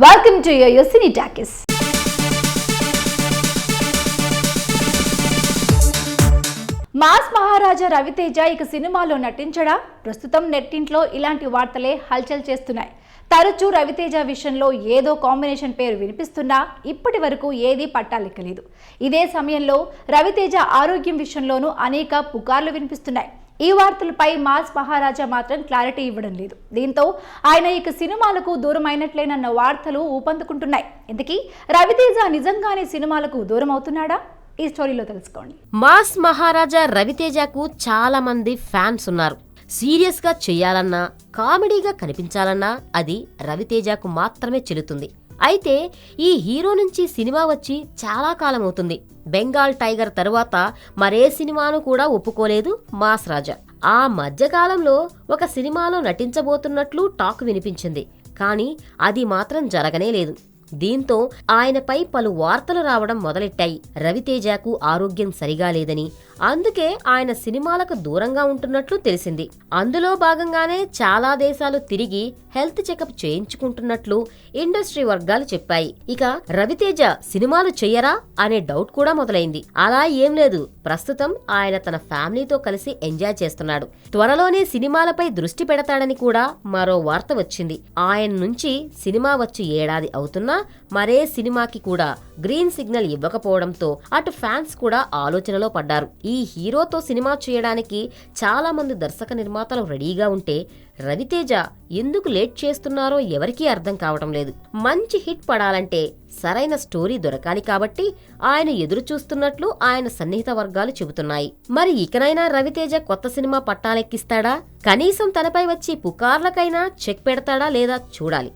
Welcome to Yoyo cine talkies. Mass Maharaja Raviteja ఇక సినిమాలో నటించడా? ప్రస్తుతం నెట్టింట్లో ఇలాంటి వార్తలే హల్చల్ చేస్తున్నాయి. తరచూ రవితేజ విషయంలో ఏదో కాంబినేషన్ పేరు వినిపిస్తున్నా ఇప్పటి వరకు ఏదీ పట్టాలెక్కలేదు. ఇదే సమయంలో రవితేజ ఆరోగ్యం విషయంలోనూ అనేక పుకార్లు వినిపిస్తున్నాయి. ఈ వార్తలపై మాస్ మహారాజా మాత్రం క్లారిటీ ఇవ్వడం లేదు. దీంతో ఆయన ఇక సినిమాలకు దూరం అయినట్లేనన్న వార్తలు ఊపందుకుంటున్నాయి. ఇంతకీ రవితేజ నిజంగానే సినిమాలకు దూరం అవుతున్నాడా? ఈ స్టోరీలో తెలుసుకోండి. మాస్ మహారాజా రవితేజకు చాలా మంది ఫ్యాన్స్ ఉన్నారు. సీరియస్ గా చెయ్యాలన్నా, కామెడీగా కనిపించాలన్నా అది రవితేజకు మాత్రమే చెల్లుతుంది. అయితే ఈ హీరో నుంచి సినిమా వచ్చి చాలా కాలం అవుతుంది. బెంగాల్ టైగర్ తరువాత మరే సినిమాను కూడా ఒప్పుకోలేదు మాస్ రాజా. ఆ మధ్యకాలంలో ఒక సినిమాలో నటించబోతున్నట్లు టాక్ వినిపించింది. కానీ అది మాత్రం జరగనే లేదు. దీంతో ఆయనపై పలు వార్తలు రావడం మొదలెట్టాయి. రవితేజకు ఆరోగ్యం సరిగా లేదని, అందుకే ఆయన సినిమాలకు దూరంగా ఉంటున్నట్లు తెలిసింది. అందులో భాగంగానే చాలా దేశాలు తిరిగి హెల్త్ చెకప్ చేయించుకుంటున్నట్లు ఇండస్ట్రీ వర్గాలు చెప్పాయి. ఇక రవితేజ సినిమాలు చెయ్యరా అనే డౌట్ కూడా మొదలైంది. అలా ఏం లేదు, ప్రస్తుతం ఆయన తన ఫ్యామిలీతో కలిసి ఎంజాయ్ చేస్తున్నాడు. త్వరలోనే సినిమాలపై దృష్టి పెడతాడని కూడా మరో వార్త వచ్చింది. ఆయన నుంచి సినిమా వచ్చి ఏడాది అవుతున్నా మరే సినిమాకి కూడా గ్రీన్ సిగ్నల్ ఇవ్వకపోవడంతో అటు ఫ్యాన్స్ కూడా ఆలోచనలో పడ్డారు. ఈ హీరోతో సినిమా చేయడానికి చాలా మంది దర్శక నిర్మాతలు రెడీగా ఉంటే రవితేజ ఎందుకు లేట్ చేస్తున్నారో ఎవరికీ అర్థం కావటం లేదు. మంచి హిట్ పడాలంటే సరైన స్టోరీ దొరకాలి కాబట్టి ఆయన ఎదురు చూస్తున్నట్లు ఆయన సన్నిహిత వర్గాలు చెబుతున్నాయి. మరి ఇకనైనా రవితేజ కొత్త సినిమా పట్టాలెక్కిస్తాడా? కనీసం తనపై వచ్చి పుకార్లకైనా చెక్ పెడతాడా లేదా చూడాలి.